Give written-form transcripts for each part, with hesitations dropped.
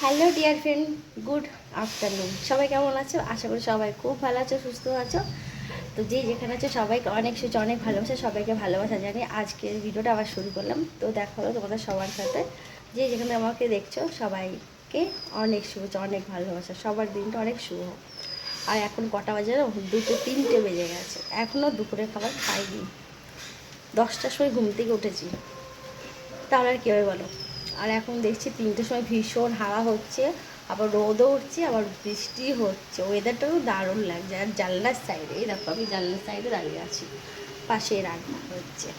Hello dear friend, good afternoon. সবাই কেমন আছো? আশা করি সবাই খুব ভালো আছো, সুস্থ আছো। তো যে যেখানে আছো সবাইকে অনেক সুচ অনেক ভালোবাসা, সবাইকে ভালোবাসা জানিয়ে আজকের ভিডিওটা আবার শুরু করলাম। তো দেখা হলো তোমাদের সবার সাথে। যে যেখানে আমাকে দেখছো সবাইকে অনেক শুভেচ্ছা, অনেক ভালোবাসা, সবার দিনটা অনেক শুভ হোক। আর এখন কটা বাজে না? 2-3টে বেজে গেছে, এখনও দুপুরের খাবার খাইনি। 10টার সময় ঘুম থেকে উঠেছি, তাহলে আর কী হবে বলো? আর এখন দেখছি 3টের সময় ভীষণ হাওয়া হচ্ছে, আবার রোদও উঠছে, আবার বৃষ্টি হচ্ছে। ওয়েদারটাও দারুণ লাগছে। আর জানলার সাইডে, এই দেখো আমি জানলার সাইডে দাঁড়িয়ে আছি, পাশে রান্না হচ্ছে।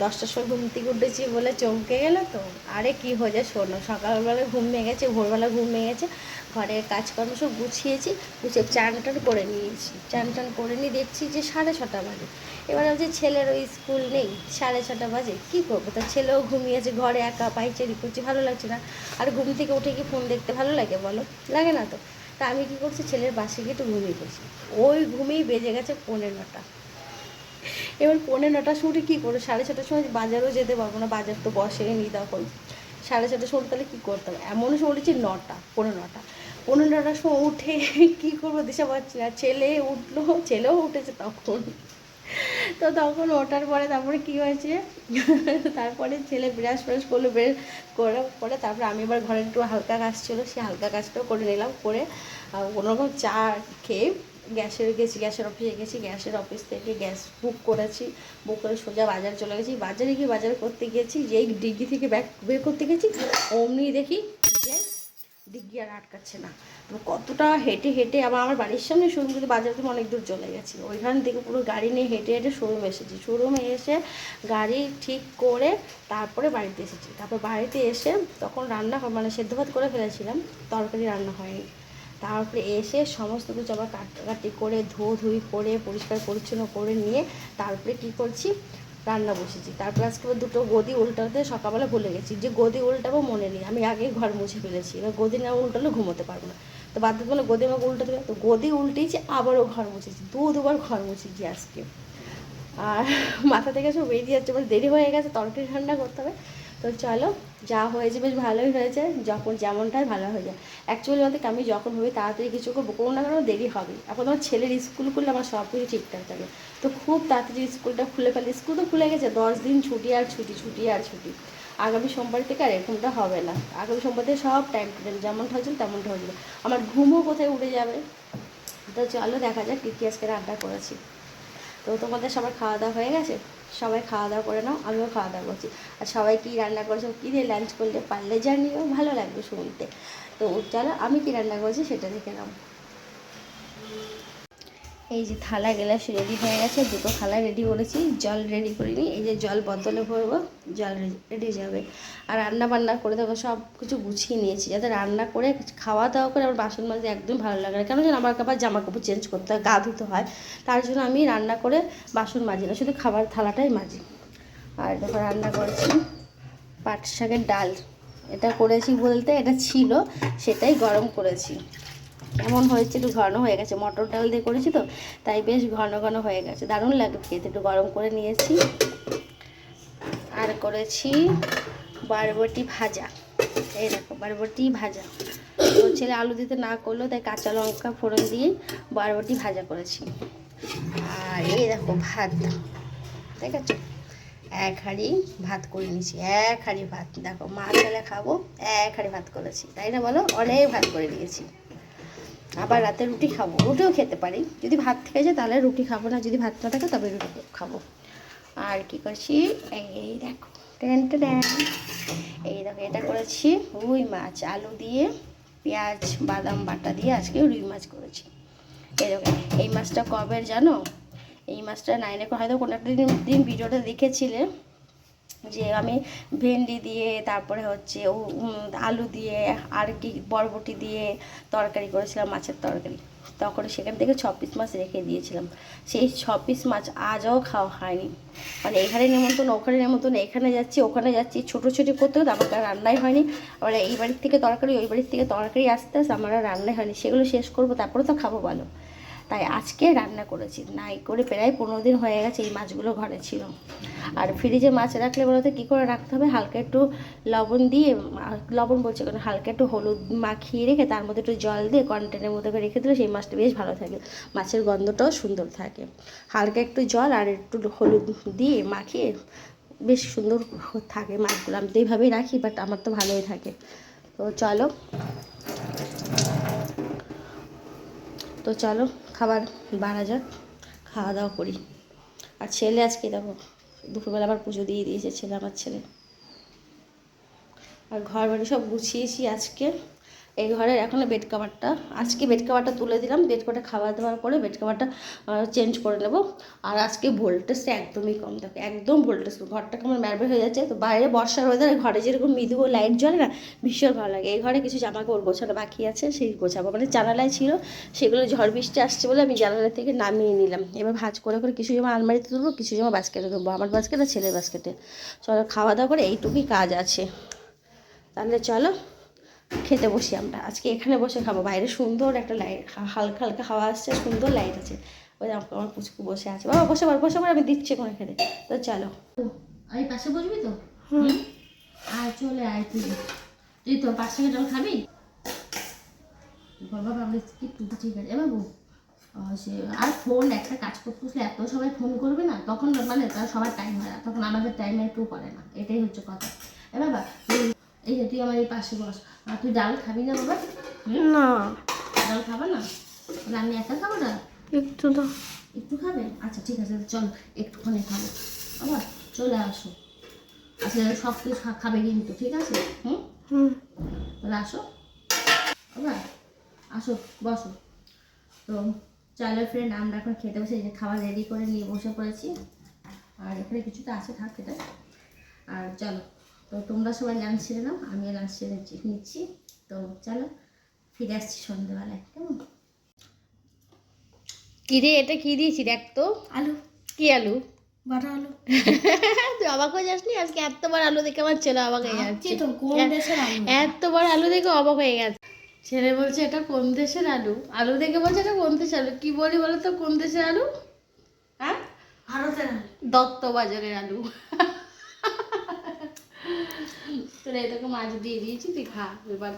10টার সময় ঘুম থেকে উঠেছি বলে চমকে গেল তো। আরে কি হয়ে যায় শোনো, সকালবেলা ঘুম ভেঙেছে, ভোরবেলা ঘুম ভেঙেছে, ঘরের কাজকর্ম সব গুছিয়েছি, গুছিয়ে চান টান করে নিয়েছি। চান টান করে নিয়ে দেখছি যে 6:30 বাজে। এবার হচ্ছে ছেলের ওই স্কুল নেই, 6:30 বাজে, কী করবো? তার ছেলেও ঘুমিয়েছে, ঘরে একা পাইচারি করছি, ভালো লাগছে না। আর ঘুম থেকে উঠে কি ফোন দেখতে ভালো লাগে বলো? লাগে না তো। তা আমি কী করছি, ছেলের পাশে গিয়ে একটু ঘুমিয়ে পড়ছি। ওই ঘুমিয়েই বেজে গেছে 9:15। এবার 9:15 শুরু কী করে, 6:30টার সময় বাজারও যেতে পারবো না, বাজার তো বসেনি তখন। 6:30টার সময় তাহলে কী করতে হবে? এমন সময় উঠেছি 9টা, 9:15। 9:15টার সময় উঠে কী করবো দিশা পাচ্ছি না। ছেলে উঠলো, ছেলেও উঠেছে তখন। তো তখন ওঠার পরে তারপরে কী হয়েছে, তারপরে ছেলে ব্রাশ ফ্রাশ করলো, বের করার পরে তারপরে আমি এবার ঘরে একটু হালকা কাজ ছিল, সেই হালকা কাজটাও করে নিলাম। করে কোনোরকম চা খেয়ে গ্যাসের অফিসে গেছি। গ্যাসের অফিস থেকে গ্যাস বুক করেছি, বুক করে সোজা বাজার চলে গেছি। বাজারে গিয়ে বাজার করতে গেছি, যেই ডিগ্রি থেকে ব্যাগ বের করতে গেছি অমনি দেখি যে ডিগ্রি আর আটকাচ্ছে না। তো কতটা হেঁটে হেঁটে আবার আমার বাড়ির সামনে শোরুম, কিন্তু বাজার থেকে অনেক দূর চলে গেছি। ওইখান থেকে পুরো গাড়ি নিয়ে হেঁটে হেঁটে শোরুমে এসেছি। শোরুমে এসে গাড়ি ঠিক করে তারপরে বাড়িতে এসেছি। তারপর বাড়িতে এসে তখন রান্না মানে সেদ্ধ ভাত করে ফেলেছিলাম, তরকারি রান্না হয়নি। তারপরে এসে সমস্ত কিছু আবার কাটাকাটি করে ধুই করে পরিষ্কার পরিচ্ছন্ন করে নিয়ে তারপরে কী করছি, রান্না বসেছি। তারপর আজকে দুটো গদি উল্টাতে সকালবেলা ভুলে গেছি, যে গদি উল্টাবো মনে নেই, আমি আগেই ঘর মুছে ফেলেছি। এবার গদি না উল্টালে ঘুমোতে পারবো না। তো বাধ্য করলে গদি আমাকে উল্টে দেবে, তো গদি উল্টেছি, আবারও ঘর মুছেছি, দুবার ঘর মুছেছি আজকে। আর মাথা থেকে সব বেরিয়ে যাচ্ছে, মানে দেরি হয়ে গেছে, তরকারি ঠান্ডা করতে হবে। তো চলো, যা হয়েছে বেশ ভালোই হয়েছে, যখন যেমনটাই ভালো হয়ে যায়। অ্যাকচুয়ালি আমাদের আমি যখন ভাবি তাড়াতাড়ি কিছু করবো, কোনো না কোনো দেরি হবে। এখন আমার ছেলের স্কুল খুললে আমার সব কিছু ঠিকঠাক থাকে। তো খুব তাড়াতাড়ি স্কুলটা খুলে ফেলে, স্কুল তো খুলে গেছে, 10 দিন ছুটি আর ছুটি, ছুটি আর ছুটি। আগামী সোমবার থেকে আর এরকমটা হবে না। আগামী সোমবার থেকে সব টাইম টু টাইম যেমনটা হয়েছিল তেমনটা হয়ে যাবে। আমার ঘুমও কোথায় উড়ে যাবে। তো চলো দেখা যাক কী কী আজকে রান্না করেছি। তো তোমাদের সবার খাওয়া দাওয়া হয়ে গেছে? সবাই খাওয়া দাওয়া করে নাও, আমিও খাওয়া দাওয়া করছি। আর সবাই কী রান্না করেছো, কী দিয়ে লাঞ্চ করলে পারলে জানিও, ভালো লাগবে শুনতে। তো চলো আমি কী রান্না করেছি সেটা দেখে নাও। এই যে থালা গ্লাস রেডি হয়ে গেছে, দুটো থালা রেডি করেছি, জল রেডি করিনি। এই যে জল বোতলে ভরবো, জল রেডি যাবে। আর রান্না বান্না করে দেখো সব কিছু গুছিয়ে নিয়েছি, যাতে রান্না করে খাওয়া দাওয়া করে আমার বাসন মাজতে একদম ভালো লাগে না। কেন যেন আমার আবার জামা কাপড় চেঞ্জ করতে হয়, গা ধুতে হয়, তার জন্য আমি রান্না করে বাসন মাজি না, শুধু খাবার থালাটাই মাজি। আর দেখো রান্না করেছি পাট শাকের ডাল। এটা করেছি বলতে এটা ছিল, সেটাই গরম করেছি। এমন হয়েছে, একটু ঘন হয়ে গেছে, মটর ডাল দিয়ে করেছি তো, তাই বেশ ঘন ঘন হয়ে গেছে, দারুণ লাগে খেতে। একটু গরম করে নিয়েছি। আর করেছি বরবটি ভাজা। এই দেখো বরবটি ভাজা, তো ছেলে আলু দিতে না করলো, তাই কাঁচা লঙ্কা ফোড়ন দিয়ে বরবটি ভাজা করেছি। আর এই দেখো ভাত, ঠিক আছে, 1 হাঁড়ি ভাত করে নিয়েছি। 1 হাঁড়ি ভাত, দেখো মা ছেলে খাবো, 1 হাঁড়ি ভাত করেছি, তাই না বলো? অনেক ভাত করে নিয়েছি। আবার রাতে রুটি খাবো, রুটিও খেতে পারি, যদি ভাত থেকে যায় তাহলে রুটি খাবো না, যদি ভাত না থাকে তবে রুটি খাবো। আর কি করছি, এই দেখো টেন টেন, এই দেখো এটা করেছি রুই মাছ, আলু দিয়ে পেঁয়াজ বাদাম বাটা দিয়ে আজকে রুই মাছ করেছি। এই দেখো, এই মাছটা কবের জানো? এই মাছটা নাইনে হয়তো কোনো একটা দিন ভিডিওটা দেখেছিলে, যে আমি ভেন্ডি দিয়ে তারপরে হচ্ছে আলু দিয়ে আর কি বরবটি দিয়ে তরকারি করেছিলাম, মাছের তরকারি। তখন সেখান থেকে 6 পিস মাছ রেখে দিয়েছিলাম। সেই 6 পিস মাছ আজও খাওয়া হয়নি। মানে এখানে নেমন্তন্ন, ওখানে নেমন্তন্ন, এখানে যাচ্ছি ওখানে যাচ্ছি, ছোটোছুটি করতে হতো, আমার আর রান্নাই হয়নি। আবার এই বাড়ির থেকে তরকারি, ওই বাড়ির থেকে তরকারি আসতে আসতে আমার আর রান্নাই হয়নি। সেগুলো শেষ করবো, তারপরে তো খাবো বলো। তাই আজকে রান্না করেছি। নাই করে প্রায় 15 দিন হয়ে গেছে এই মাছগুলো ঘরে ছিল। আর ফ্রিজে মাছ রাখলে বলতে কী করে রাখতে হবে, হালকা একটু লবণ দিয়ে, লবণ বলছে কারণ হালকা একটু হলুদ মাখিয়ে রেখে তার মধ্যে একটু জল দিয়ে কন্টেনারের মধ্যে রেখে দিলে সেই মাছটা বেশ ভালো থাকে, মাছের গন্ধটাও সুন্দর থাকে। হালকা একটু জল আর একটু হলুদ দিয়ে মাখিয়ে বেশ সুন্দর থাকে মাছগুলো। আমি তো এইভাবেই রাখি, বাট আমার তো ভালোই থাকে। তো চলো খাবার বাড়া যাক, খাওয়া দাওয়া করি। আর ছেলে আজকে দেখো দুপুরবেলা আবার পুজো দিয়ে দিয়েছে ছেলে, আমার ছেলে। আর ঘর বাড়ি সব গুছিয়েছি আজকে। এই ঘরের এখনও বেড কাভারটা, আজকে বেড কাভারটা তুলে দিলাম, বেড কাভারটা খাওয়া দাওয়ার পরে বেড কাভারটা চেঞ্জ করে নেব। আর আজকে ভোল্টেজটা একদমই কম, দেখো একদম ভোল্টেজ কম, ঘরটা কেমন ম্যারবেল হয়ে যাচ্ছে। তো বাইরে বর্ষার ওয়েদারে ঘরে যেরকম মৃদু লাইট জ্বলে না, ভীষণ ভালো লাগে। এই ঘরে কিছু জামা কাপড় গোছানো বাকি আছে, সেই গোছাবো, মানে জানালায় ছিল সেগুলো ঝড় বৃষ্টি আসছে বলে আমি জানালা থেকে নামিয়ে নিলাম। এবার ভাঁজ করে করে কিছু জামা আলমারিতে তুলবো, কিছু জামা বাস্কেটে তুলবো, আমার বাস্কেট আর ছেলের বাস্কেটে। চলো খাওয়া দাওয়া করে এইটুকুই কাজ আছে। তাহলে চলো খেতে বসি আমরা। আজকে এখানে বসে খাবো, বাইরে সুন্দর একটা লাইট, হালকা হালকা হাওয়া আসছে, সুন্দর লাইট আছে। ওই আমার পুচকু বসে আছে, বাবা বসে পর আমি দিচ্ছি কোনো খেতে। তো চলো, এই পাশে বসবি তো? আয় চলে আয়, তুই তো 5 টাকা জল খাবি? বাবা আমি কি ঠিক আছে বাবু। সে আর ফোন একটা কাজ করতে আসলে এত সবাই ফোন করবে না, তখন মানে তার সবার টাইম হয় না, তখন আমাদের টাইমে একটু করে না, এটাই হচ্ছে কথা। বাবা এই যে তুই আমার এই পাশে বস। আর তুই ডাল খাবি না বাবা? না ডাল খাবা না? তাহলে আমি একা খাবো না, একটু খাবে? আচ্ছা ঠিক আছে চলো একটুখানি খাবো। আবার চলে আসো, আচ্ছা সব কিছু খাবে কিন্তু, ঠিক আছে? তাহলে আসো আবার, আসো বসো। তো চলো ফ্রেন্ড, আমরা এখন খেতে বসে, এই যে খাবার রেডি করে নিয়ে বসে পড়েছি। আর এখানে কিছুটা আছে, থাক এটা। আর চলো, তো তোমরা সবাই লাঞ্চ সেরে নাও, আমিও লাঞ্চ সেরে নিচ্ছি। তো চলো ফিরে আসছি সন্ধ্যেবেলায়, কেমন? কি রে এটা কি দিয়েছি দেখ তো? আলু। কি আলু? বাটা আলু। তুই অবাক হয়ে যাসনি? আজকে এত বড় আলু দেখে আমার ছেলে অবাক হয়ে যাচ্ছে। এত বড় আলু দেখে অবাক হয়ে গেছে। ছেলে বলছে এটা কোন দেশের আলু, আলু দেখে বলছে এটা কোন দেশের আলু। কি বলি বলো তো, কোন দেশের আলু? হ্যাঁ ভারতের আলু, দত্ত বাজারের আলু। তোর এটাকে মাছ দিয়ে দিয়েছি, তুই খা এবার।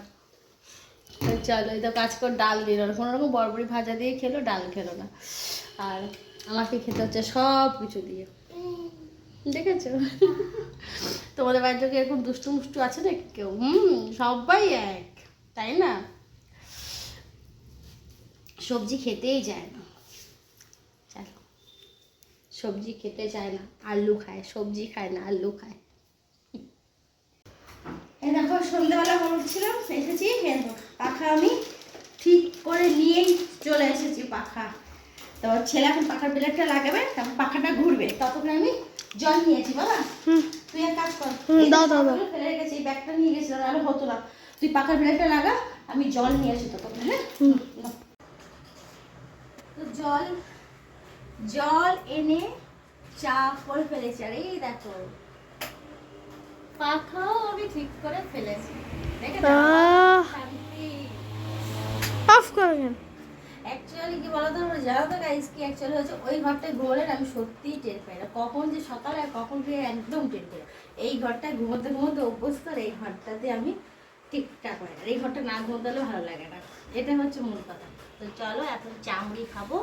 চলো এই তো কাজ কর, ডাল দিল না, কোনো রকম বরবরি ভাজা দিয়ে খেলো, ডাল খেলো না। আর আমাকে খেতে হচ্ছে সব কিছু দিয়ে, দেখেছো? তোমাদের বাড়িতে কি এরকম দুষ্টু মুষ্টু আছে নাকি কেউ? সবাই এক, তাই না? সবজি খেতেই যায় না, চলো সবজি খেতে চায় না, আলু খায়, সবজি খায় না, আলু খায়। এই দেখো সন্ধ্যেবেলা বলছিলাম এসেছি, পাখা আমি ঠিক করে নিয়েই চলে এসেছি পাখা। তো ছেলে এখন পাখার প্লেটটা লাগাবে, তারপর পাখাটা ঘুরবে, ততক্ষণ আমি জল নিয়েছি। বাবা তুই এক কাজ কর, ফেলে রেখেছি, এই ব্যাগটা নিয়ে গেছি, তাহলে হতো না। তুই পাখার প্লেটটা লাগা, আমি জল নিয়ে আসি ততক্ষণ। হ্যাঁ তো জল এনে চা করে ফেলেছি। আর এই দেখো পাখাও আমি ঠিক করে ফেলেছি, অফ করবেন। অ্যাকচুয়ালি কি বলতো জানো তো গাইস, কি অ্যাকচুয়ালি হচ্ছে ওই ঘরটায় ঘুমোলে আমি সত্যিই টের পাই না, কখন যে সকালে আর কখন যে একদম টের পাই। এই ঘরটায় ঘুমোতে ঘুমোতে অভ্যস্ত, আর এই ঘরটাতে আমি ঠিকঠাক হয়, আর এই ঘরটা না ঘুমোতে হলে ভালো লাগে না, এটা হচ্ছে মূল কথা। তো চলো এখন চা মুড়ি খাবো,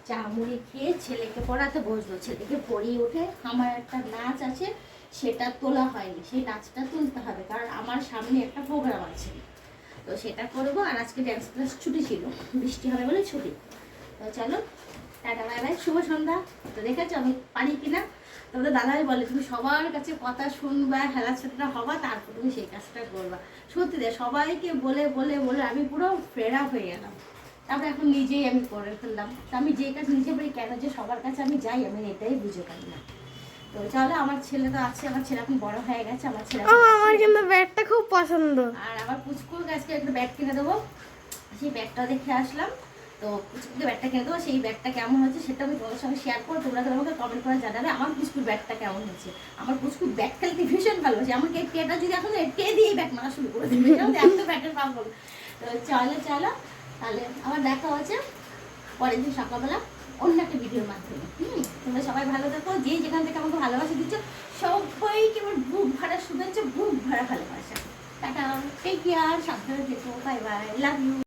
চা মুড়ি খেয়ে ছেলেকে পড়াতে বসবো। ছেলেকে পড়িয়ে উঠে আমার একটা নাচ আছে, সেটা তোলা হয়নি, সেই নাচটা তুলতে হবে, কারণ আমার সামনে একটা প্রোগ্রাম আছে, তো সেটা করবো। আর আজকে ড্যান্স ক্লাস ছুটি ছিল, বৃষ্টি হবে বলে ছুটি। তো চলো টাটা বাই বাই, শুভ সন্ধ্যা। তো দেখেছো আমি পারি কিনা? তোমাদের দাদাই বলে তুমি সবার কাছে কথা শুনবা, হেলা ছেলেটা হবা, তারপর তুমি সেই কাজটা করবা। সত্যি দেয় সবাইকে বলে বলে বলে আমি পুরো ফেরা হয়ে গেলাম, তারপরে এখন নিজেই আমি করে ফেললাম। তো আমি যে কাজ নিজে পারি, কেন যে সবার কাছে আমি যাই, আমি এটাই বুঝে পারি না। তো চলো, আমার ছেলে তো আছে, আমার ছেলে এখন বড় হয়ে গেছে, আমার ছেলে আমার কিন্তু ব্যাগটা খুব পছন্দ। আর আমার পুচকুর কাছে একটা ব্যাগ কিনে দেবো, সেই ব্যাগটা দেখে আসলাম। তো পুচকুকে ব্যাগটা কিনে দেবো, সেই ব্যাগটা কেমন হচ্ছে সেটা আমি তোমাদের সঙ্গে শেয়ার করবো, তোমরা আমাকে কমেন্ট করে জানাবে আমার পুচকুর ব্যাগটা কেমন হচ্ছে। আমার পুচকুর ব্যাগ খেলতে ভীষণ ভালোবাসে, আমাকে টেটা যদি এখন কে দিয়ে ব্যাগ মারা শুরু করে দেবে, আমি তো ব্যাগের পাবো। তো চলো চলো তাহলে আমার দেখা হচ্ছে পরের দিন সকালবেলা অন্য একটা ভিডিওর মাধ্যমে। তোমরা সবাই ভালো থাকো, যে যেখান থেকে আমাকে ভালোবাসা দিচ্ছ সবাইকে আমার বুক ভরা শুভেচ্ছা, বুক ভরা ভালোবাসা। টাটা, টেক কেয়ার, সাবধানে থেকো, বাই বাই, লাভ ইউ।